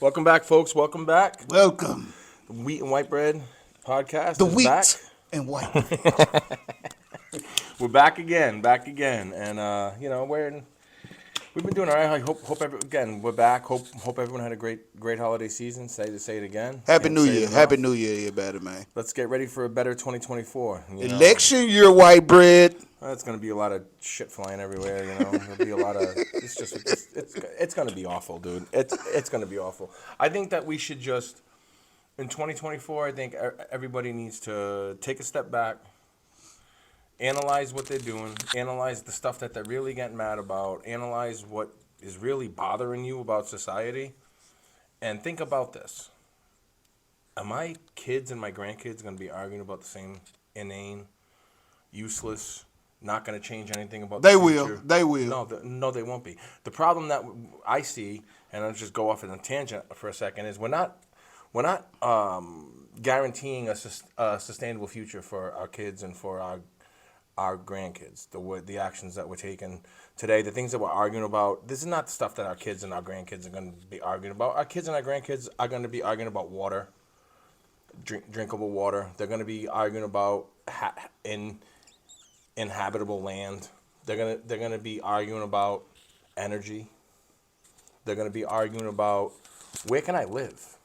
Welcome back, folks. Welcome back. Welcome. The Wheat and White Bread podcast The is back. wheat and white bread. We're back again, and we've been doing all right. Again, we're back. Hope everyone had a great holiday season. Say it again. Happy Can't New say it Year. enough. Happy New Year, you better man. Let's get ready for a better 2024. Election year, white bread. It's going to be a lot of shit flying everywhere. There'll be a lot of. It's going to be awful, dude. It's going to be awful. I think that we should just in 2024. I think everybody needs to take a step back, analyze what they're doing, analyze the stuff that they're really getting mad about, analyze what is really bothering you about society, and think about this. Are my kids and my grandkids going to be arguing about the same inane, useless, not going to change anything about the They future? will. They will. No, they won't be. The problem that I see, and I'll just go off on a tangent for a second, is we're not guaranteeing a sustainable future for our kids and for our grandkids. The actions that we're taking today, the things that we're arguing about, this is not the stuff that our kids and our grandkids are going to be arguing about. Our kids and our grandkids are going to be arguing about water, drinkable water. They're going to be arguing about inhabitable land. They're gonna be arguing about energy. They're gonna be arguing about where can I live?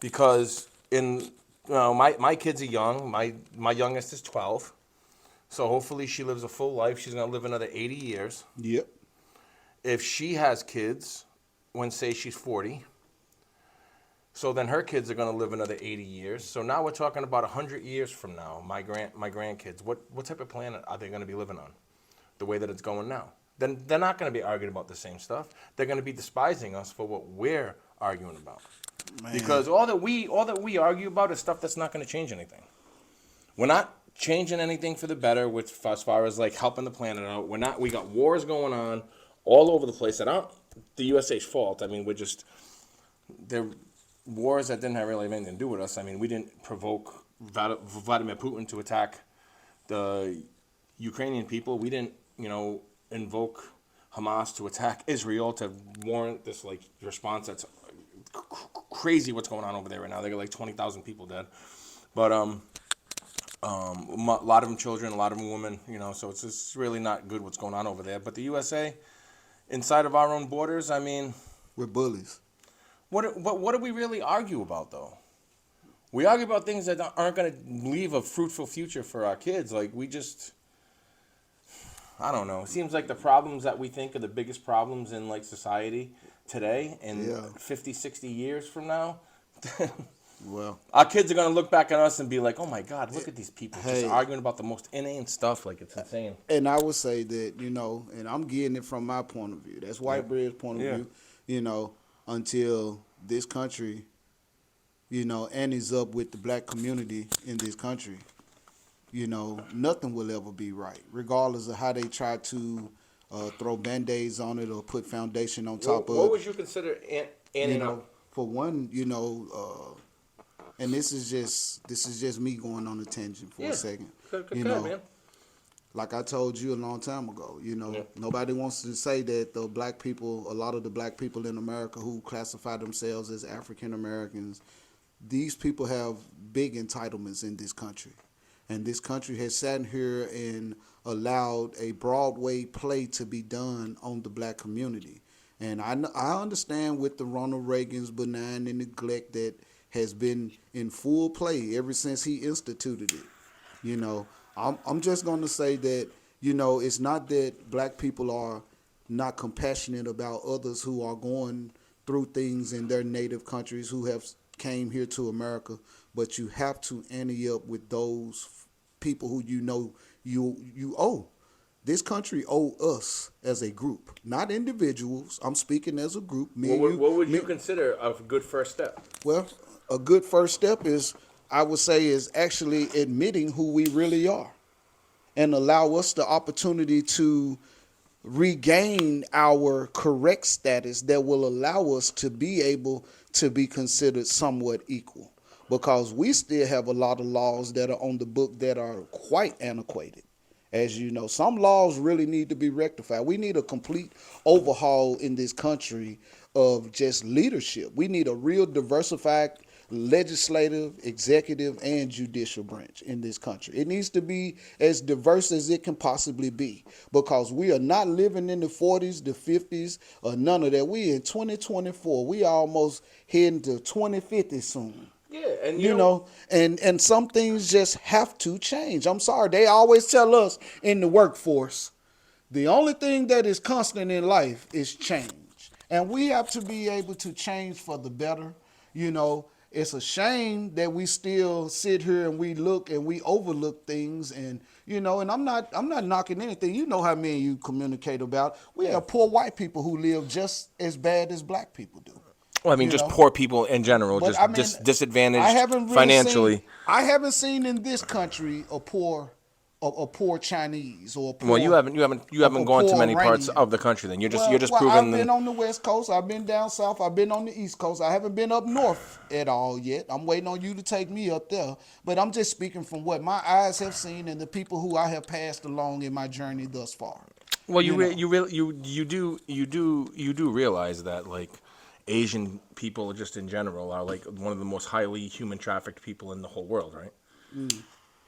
Because my kids are young. My youngest is 12. So hopefully she lives a full life. She's gonna live another 80 years. Yep. If she has kids, when say she's 40, so then her kids are going to live another 80 years. So now we're talking about 100 years from now, my grandkids. What type of planet are they going to be living on? The way that it's going now. Then they're not going to be arguing about the same stuff. They're going to be despising us for what we're arguing about. Man. Because all that we argue about is stuff that's not going to change anything. We're not changing anything for the better as far as like helping the planet out. We got wars going on all over the place that aren't the USA's fault. I mean, they're wars that didn't have really anything to do with us. I mean, we didn't provoke Vladimir Putin to attack the Ukrainian people. We didn't, invoke Hamas to attack Israel to warrant this like response that's crazy. What's going on over there right now? They got like 20,000 people dead, but a lot of them children, a lot of them women. So it's just really not good what's going on over there. But the USA, inside of our own borders, I mean, We're bullies. What do we really argue about, though? We argue about things that aren't going to leave a fruitful future for our kids. Like, I don't know. It seems like the problems that we think are the biggest problems in, like, society today and 50, 60 years from now, Well, our kids are going to look back at us and be like, oh, my God, look at these people just Hey. arguing about the most inane stuff. Like, it's insane. and I would say that, and I'm getting it from my point of view. That's white bread's point of view, until this country, ends up with the black community in this country. Nothing will ever be right, regardless of how they try to throw Band-Aids on it or put foundation on top of it. What would you consider For one, and this is just me going on a tangent for a second. man. Like I told you a long time ago, nobody wants to say that a lot of the black people in America who classify themselves as African Americans, these people have big entitlements in this country. And this country has sat here and allowed a Broadway play to be done on the black community. And I understand with the Ronald Reagan's benign and neglect that has been in full play ever since he instituted it. I'm just going to say that, it's not that black people are not compassionate about others who are going through things in their native countries who have came here to America, but you have to ante up with those people who you owe. This country owe us as a group, not individuals. I'm speaking as a group. What would you consider a good first step? Well, a good first step is actually admitting who we really are and allow us the opportunity to regain our correct status that will allow us to be able to be considered somewhat equal, because we still have a lot of laws that are on the book that are quite antiquated. As you know, some laws really need to be rectified. We need a complete overhaul in this country of just leadership. We need a real diversified legislative, executive, and judicial branch in this country. It needs to be as diverse as it can possibly be, because we are not living in the 40s, the 50s, or none of that. We in 2024. We almost heading to 2050 soon. Yeah, and You know, and some things just have to change. I'm sorry. They always tell us in the workforce, the only thing that is constant in life is change. And we have to be able to change for the better. You know, it's a shame that we still sit here and we look and we overlook things, and you know, and I'm not knocking anything. You know how me and you communicate about. We have poor white people who live just as bad as black people do. well, I mean, you just know? poor people in general, But just I mean, disadvantaged I haven't really financially. I haven't seen in this country a poor Chinese or a poor. Well, you haven't a gone to poor many parts Iranian. of the country. Then you're just Well, proving. I've been on the West Coast. I've been down south. I've been on the East Coast. I haven't been up north at all yet. I'm waiting on you to take me up there. But I'm just speaking from what my eyes have seen and the people who I have passed along in my journey thus far. Well, you know. you do realize that, like, Asian people just in general are like one of the most highly human trafficked people in the whole world, right?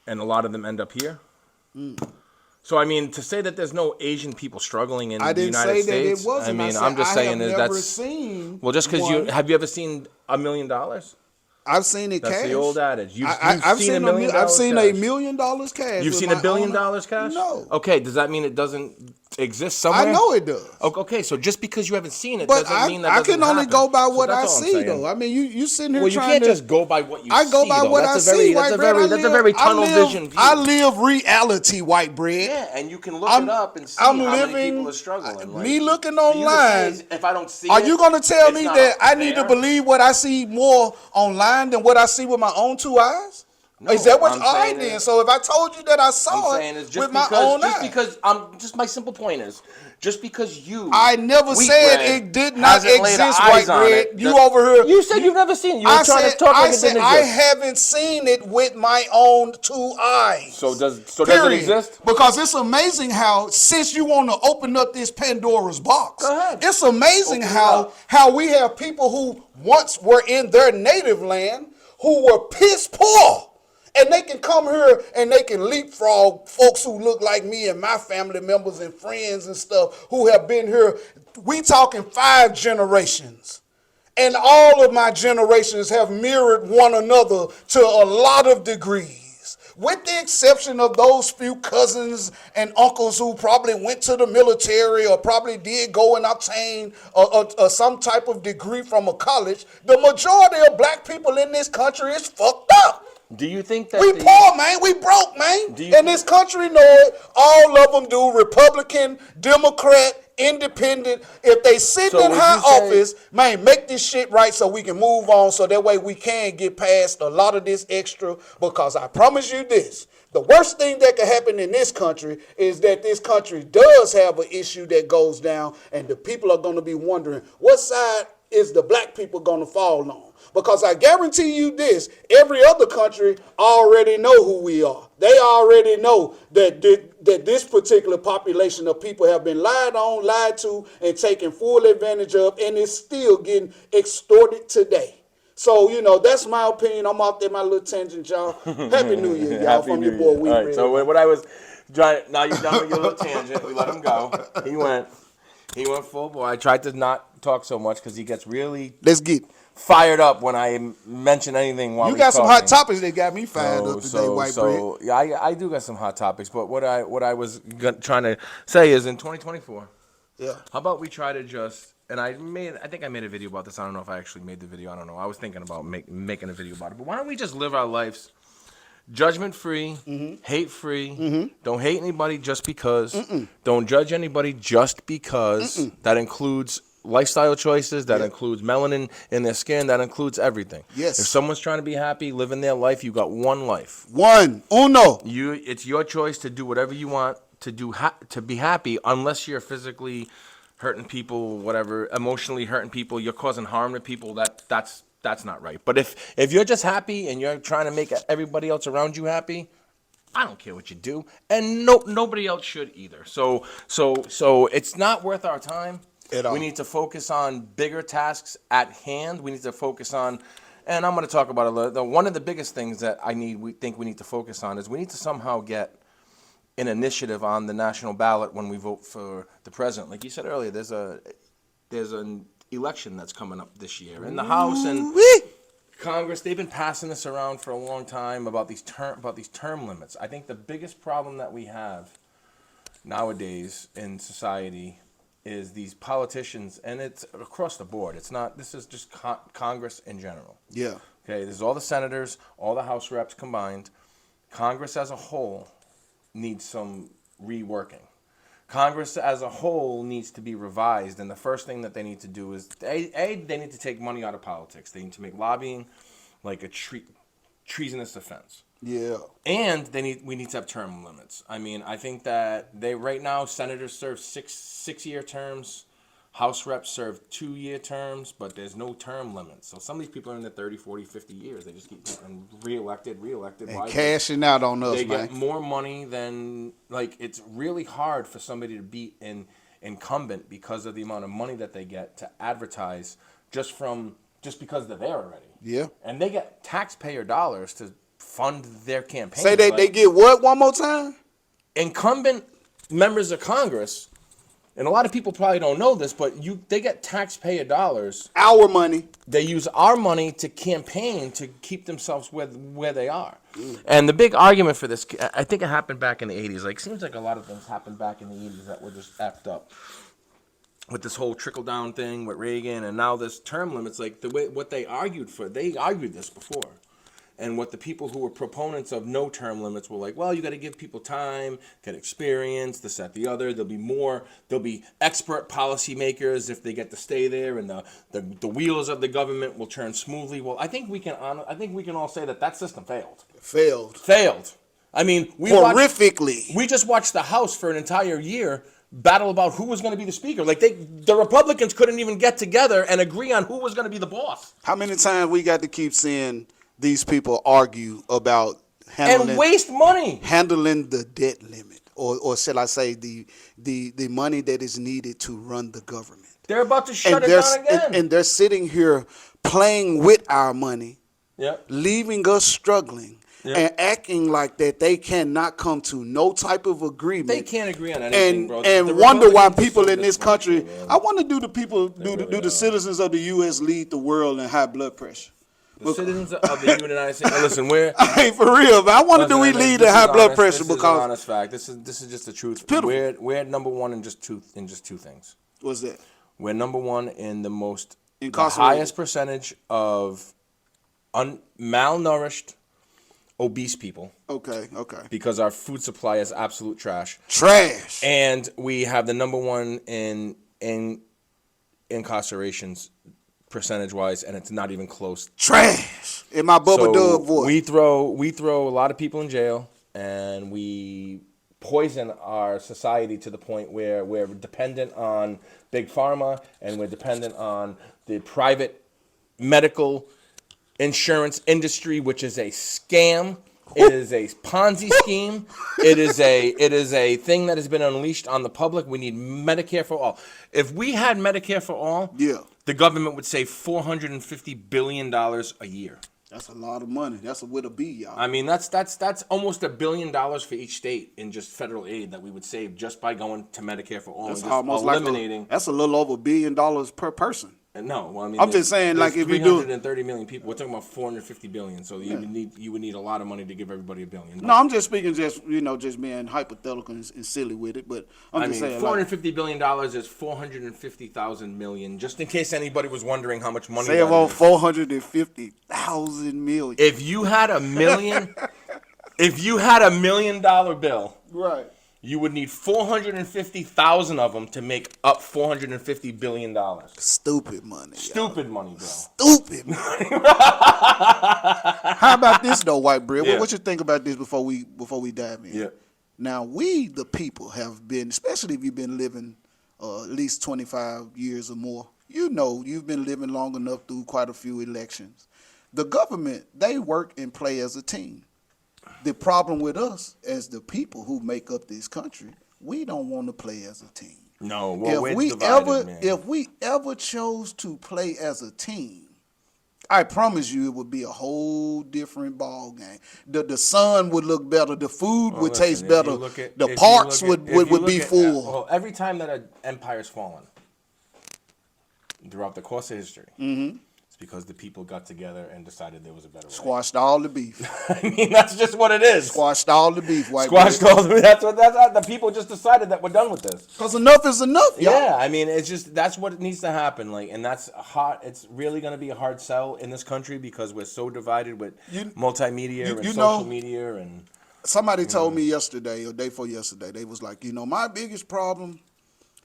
And a lot of them end up here. So I mean, to say that there's no Asian people struggling in I the didn't United say States, that it wasn't. I mean, said I'm just saying I that have never that's seen. well, just because one. have you ever seen $1 million? I've seen it That's cash. the old adage. I've seen $1 million. I've seen cash. $1 million cash. You've with seen my $1 billion own- cash? No. Okay, does that mean it doesn't exist somewhere? I know it does. Okay, so just because you haven't seen it But doesn't mean that I doesn't can only happen. go by So what I that's all I'm see, saying. though. I mean, you sitting here Well, you trying can't to. just go by what you see. I go by though. what That's I a very, see, that's white a bread. very, that's a very tunnel vision view. I live reality, white bread. Yeah, and you can look I'm- it up and see I'm how many living- people are struggling. Like, me looking for you to say online, is, if I don't see Are it, you going to tell it's me not that up I need to there? believe what I see more online than what I see with my own two eyes? No, Is that what? I'm All right, saying then. is- So if I told you that I saw I'm saying is it just with my because, own eyes, just my simple point is, just because you, I never wheat said bread, it did not hasn't laid exist, eyes white on bread. it, You that- over here. You said you've never seen it. You were trying to talk like it didn't I exist. haven't seen it with my own two eyes. So does it Period. exist? Because it's amazing how, since you want to open up this Pandora's box, Go ahead. it's amazing Open it how up. we have people who once were in their native land who were piss poor. And they can come here and they can leapfrog folks who look like me and my family members and friends and stuff who have been here. We talking 5 generations. And all of my generations have mirrored one another to a lot of degrees. With the exception of those few cousins and uncles who probably went to the military or probably did go and obtain some type of degree from a college, the majority of black people in this country is fucked up. Do you think that We poor, man. We broke, man. Do you And this country know it. All of them do. Republican, Democrat, Independent. If they sit So in would high you say- office, man, make this shit right so we can move on. So that way we can get past a lot of this extra. Because I promise you this. The worst thing that could happen in this country is that this country does have an issue that goes down. And the people are going to be wondering, what side is the black people going to fall on? Because I guarantee you this, every other country already know who we are. They already know that this particular population of people have been lied on, lied to, and taken full advantage of, and is still getting extorted today. So, you know, that's my opinion. I'm out there, my little tangent, y'all. Happy New Year, y'all, Happy from New your boy, Year. Wheat All right, Bread. so what I was trying, now you're done with your little tangent. We let him go. He went full boy. I tried to not talk so much because he gets really Let's get fired up when I mention anything while You he's got some talking. hot topics that got me fired up today, white bread. Yeah, I do got some hot topics, but what I was trying to say is in 2024, Yeah. how about we try to just, and I think I made a video about this. I don't know if I actually made the video. I don't know. I was thinking about making a video about it, but why don't we just live our lives judgment-free, hate-free. Don't hate anybody just because. Don't judge anybody just because. That includes lifestyle choices. That includes melanin in their skin. That includes everything. Yes. If someone's trying to be happy, living their life, you got one life. Uno. It's your choice to do whatever you want to do to be happy, unless you're physically hurting people, whatever, emotionally hurting people. You're causing harm to people. That's not right. But if you're just happy and you're trying to make everybody else around you happy, I don't care what you do, and nobody else should either. So it's not worth our time At all. We need to focus on bigger tasks at hand. We need to focus on, and I'm going to talk about one of the biggest things that we think we need to focus on is we need to somehow get an initiative on the national ballot when we vote for the president. Like you said earlier, there's an election that's coming up this year in the House and Congress. They've been passing this around for a long time about these term limits. I think the biggest problem that we have nowadays in society is these politicians, and it's across the board. It's not. This is just Congress in general. Yeah. Okay. This is all the senators, all the House reps combined. Congress as a whole needs some reworking. Congress as a whole needs to be revised, and the first thing that they need to do is they need to take money out of politics. They need to make lobbying like a treasonous offense. Yeah. And we need to have term limits. I mean, I think that right now senators serve six-year terms, House reps serve 2-year terms, but there's no term limits. So some of these people are in their 30, 40, 50 years. They just keep getting reelected. And Why? cashing out on us, They man. get more money than, like, it's really hard for somebody to beat an incumbent because of the amount of money that they get to advertise just because they're there already. Yeah. And they get taxpayer dollars to fund their campaign. Say they get what one more time? Incumbent members of Congress, and a lot of people probably don't know this, but they get taxpayer dollars. Our money. They use our money to campaign to keep themselves where they are. And the big argument for this, I think it happened back in the 80s. Like, seems like a lot of things happened back in the 80s that were just effed up. With this whole trickle-down thing with Reagan, and now this term limits, like what they argued this before. And what the people who were proponents of no term limits were like, well, you got to give people time, get experience, this, that, the other. There'll be expert policymakers if they get to stay there, and the wheels of the government will turn smoothly. Well, I think we can all say that system failed. Failed. I mean, Horrifically. We just watched the House for an entire year battle about who was going to be the speaker. Like the Republicans couldn't even get together and agree on who was going to be the boss. How many times we got to keep seeing these people argue about and waste money handling the debt limit, or shall I say the money that is needed to run the government? They're about to shut it down again, and they're sitting here playing with our money, yep, leaving us struggling, yep, and acting like that they cannot come to no type of agreement. They can't agree on anything, bro. And wonder why people in this country. I wonder, do the citizens of the U.S. lead the world in high blood pressure? The citizens of the United States. Listen, hey, for real, man. I wonder, do we lead in high blood pressure? This is an honest fact. This is just the truth. We're number one in just two things. What's that? We're number one in the highest percentage of malnourished, obese people. Okay. Because our food supply is absolute trash. And we have the number one in incarcerations percentage-wise, and it's not even close. Trash. In my Bubba Dub voice. We throw a lot of people in jail, and we poison our society to the point where we're dependent on big pharma, and we're dependent on the private medical insurance industry, which is a scam. It is a Ponzi scheme. It is a thing that has been unleashed on the public. We need Medicare for all. If we had Medicare for all, yeah, the government would save $450 billion a year. That's a lot of money. That's with a B, y'all. I mean, that's almost $1 billion for each state in just federal aid that we would save just by going to Medicare for all. That's and almost eliminating. That's a little over $1 billion per person. No, well, I mean, I'm just saying, like, if you do 330 million people, we're talking about 450 billion. So you would need a lot of money to give everybody $1 billion. No, I'm just speaking, just being hypothetical and silly with it. But I'm just saying, $450 billion is 450,000 million. Just in case anybody was wondering how much money. Say about 450,000 million. If you had $1 million, if you had $1 million bill, right, you would need 450,000 of them to make up $450 billion. Stupid money. Stupid money, bro. Stupid money. How about this though, White Bread? Yeah. What you think about this before we dive in? Yeah. Now we, the people, have been, especially if you've been living at least 25 years or more. You've been living long enough through quite a few elections. The government, they work and play as a team. The problem with us as the people who make up this country, we don't want to play as a team. No, well, we're divided, man. If we ever chose to play as a team, I promise you it would be a whole different ball game. The sun would look better, the food would taste better, the parks would be full. Well, every time that an empire's fallen throughout the course of history, it's because the people got together and decided there was a better way. Squashed all the beef. I mean, that's just what it is. Squashed all the beef. Squashed all the beef. That's the people just decided that we're done with this. Because enough is enough, y'all. Yeah, I mean, it's just that's what needs to happen. Like, and that's hard. It's really going to be a hard sell in this country because we're so divided with multimedia and social media and. Somebody told me yesterday or day before yesterday, they was like, my biggest problem.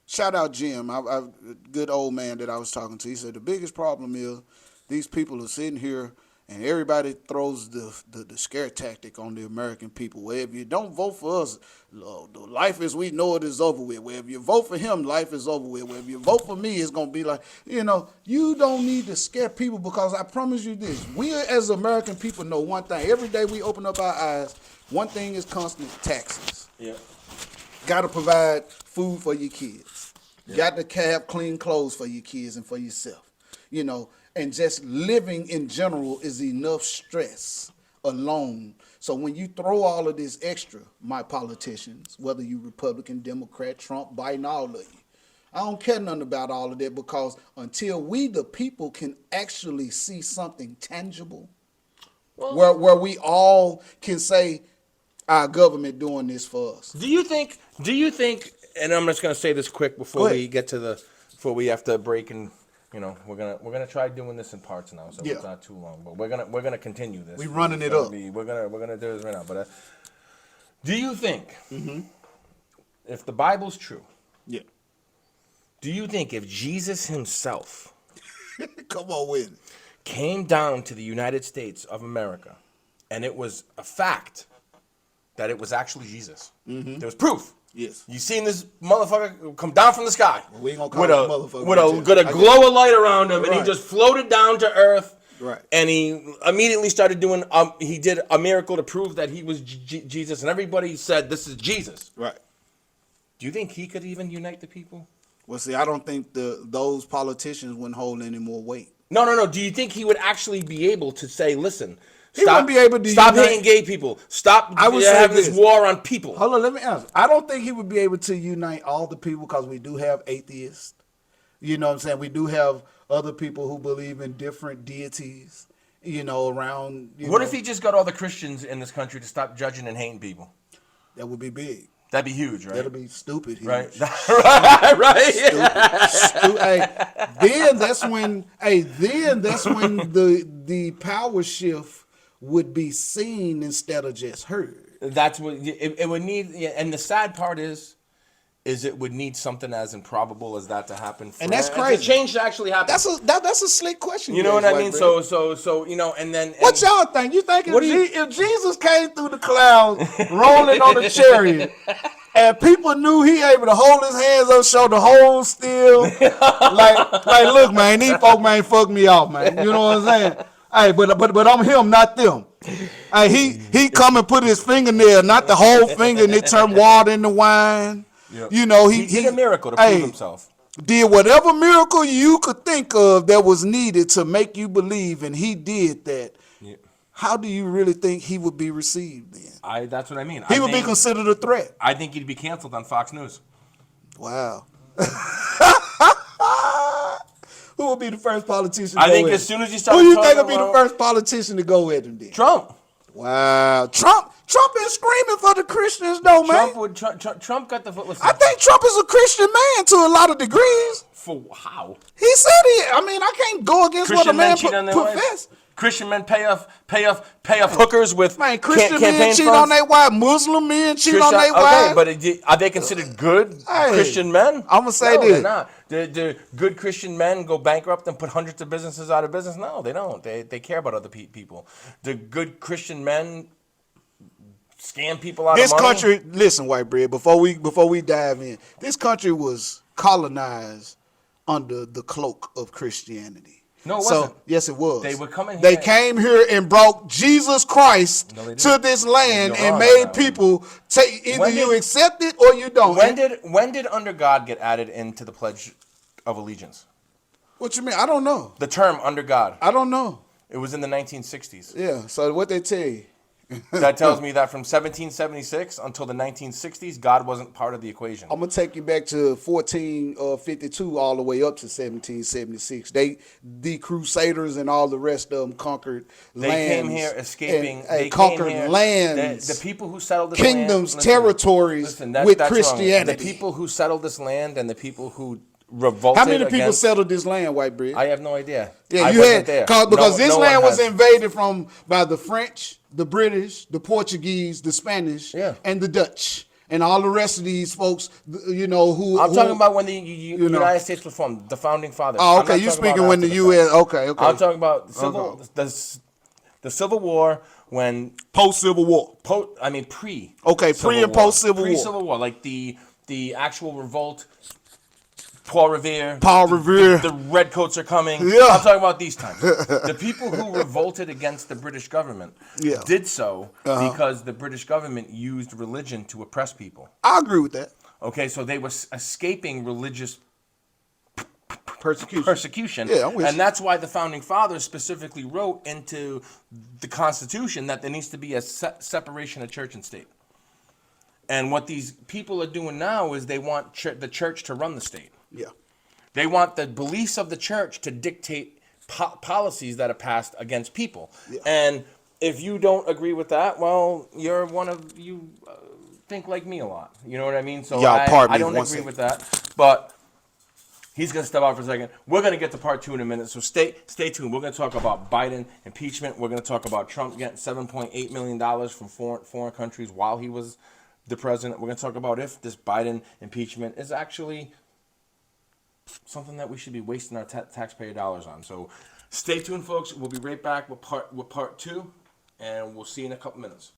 Shout out Jim, a good old man that I was talking to. He said the biggest problem is these people are sitting here and everybody throws the scare tactic on the American people. Where if you don't vote for us, the life as we know it is over with. Where if you vote for him, life is over with. Where if you vote for me, it's gonna be like, you don't need to scare people because I promise you this: we as American people know one thing. Every day we open up our eyes, one thing is constant: taxes. Yeah. Got to provide food for your kids. Got to have clean clothes for your kids and for yourself. And just living in general is enough stress alone. So when you throw all of this extra, my politicians, whether you Republican, Democrat, Trump, Biden, all of you, I don't care nothing about all of that because until we, the people, can actually see something tangible, where we all can say our government doing this for us. Do you think, and I'm just going to say this quick before we get to before we have to break and, we're gonna try doing this in parts now, so it's not too long. But we're gonna continue this. We're running it up. We're gonna do this right now. But do you think if the Bible's true? Yeah. Do you think if Jesus himself come on with it, came down to the United States of America, and it was a fact that it was actually Jesus, there was proof. Yes. You seen this motherfucker come down from the sky we ain't gonna call him a motherfucker with a glow of light around him, and he just floated down to earth. Right. And he immediately started doing. He did a miracle to prove that he was Jesus, and everybody said this is Jesus. Right. Do you think he could even unite the people? Well, see, I don't think those politicians wouldn't hold any more weight. No. Do you think he would actually be able to say, listen? He wouldn't be able to stop hating gay people. Stop having this war on people. Hold on, let me answer. I don't think he would be able to unite all the people because we do have atheists. You know what I'm saying? We do have other people who believe in different deities, around. What if he just got all the Christians in this country to stop judging and hating people? That would be big. That'd be huge, right? That'll be stupid huge. Right. Right. Then that's when the power shift would be seen instead of just heard. That's what it would need, and the sad part is it would need something as improbable as that to happen. And that's crazy. Change to actually happen. That's a slick question. You know what I mean? So and then. What y'all think? You think if Jesus came through the clouds, rolling on a chariot, and people knew he able to hold his hands up, show the whole still, like look, man, these folk man fuck me off, man. You know what I'm saying? Hey, but I'm him, not them. Hey, he come and put his fingernail, not the whole finger, and they turn water into wine. Yep. He did a miracle to prove himself. Did whatever miracle you could think of that was needed to make you believe, and he did that. Yep. How do you really think he would be received then? That's what I mean. He would be considered a threat. I think he'd be canceled on Fox News. Wow. Who will be the first politician? I think as soon as you start. Who you think will be the first politician to go with him then? Trump. Wow, Trump is screaming for the Christians, though, man. Trump got the foot. I think Trump is a Christian man to a lot of degrees. For how? He said I can't go against Christian what a man profess. Christian men pay off hookers with Christian men cheat on their wife. Muslim men cheat on their wife. Okay, but are they considered good Christian men? I'm gonna say this. They're not. Do good Christian men go bankrupt and put hundreds of businesses out of business? No, they don't. They care about other people. Do good Christian men scam people out of money? This country, listen, white bread. Before we dive in, this country was colonized under the cloak of Christianity. No, it So wasn't. yes, it was. They were coming They here- came here and brought Jesus Christ No, they to didn't. this land You're and wrong made on that one. people take either When you did- accept it or you don't. When did under God get added into the Pledge of Allegiance? What you mean? I don't know. The term under God. I don't know. It was in the 1960s. Yeah. So what they tell you? That tells me that from 1776 until the 1960s, God wasn't part of the equation. I'm gonna take you back to 1452 all the way up to 1776. The Crusaders and all the rest of them conquered They lands. came here escaping. and They conquered came here, lands. The people who settled this Kingdoms, land, territories with that's wrong. Christianity. The people who settled this land and the people who revolted. How many people against, settled this land, Whitebread? I have no idea. Yeah, I you wasn't had there. because this no one land was has. invaded by the French, the British, the Portuguese, the Spanish, Yeah. and the Dutch, and all the rest of these folks. You know who? I'm who- talking about when the know. United States was formed, the founding fathers. Oh, I'm okay. not You talking speaking about when the after U.S. fact. Okay, okay. I'm talking about Okay. the Civil War when Post Civil War. pre. Okay, pre and post Civil War. Pre Civil War, like the actual revolt. Paul Revere. The redcoats are coming. Yeah. I'm talking about these times. The people who revolted against the British government Yeah. did so because the British government used religion to oppress people. I agree with that. Okay, so they were escaping religious Persecution. persecution. Yeah, I'm with and you. that's why the founding fathers specifically wrote into the Constitution that there needs to be a separation of church and state. And what these people are doing now is they want the church to run the state. Yeah. They want the beliefs of the church to dictate policies that are passed against people. Yeah. And if you don't agree with that, well, you're one of you think like me a lot. You know what I mean? So Y'all, pardon I me don't one agree second. with that. But he's gonna step out for a second. We're gonna get to part 2 in a minute. So stay tuned. We're gonna talk about Biden impeachment. We're gonna talk about Trump getting $7.8 million from foreign countries while he was the president. We're gonna talk about if this Biden impeachment is actually something that we should be wasting our taxpayer dollars on. So stay tuned, folks. We'll be right back with part 2, and we'll see you in a couple minutes.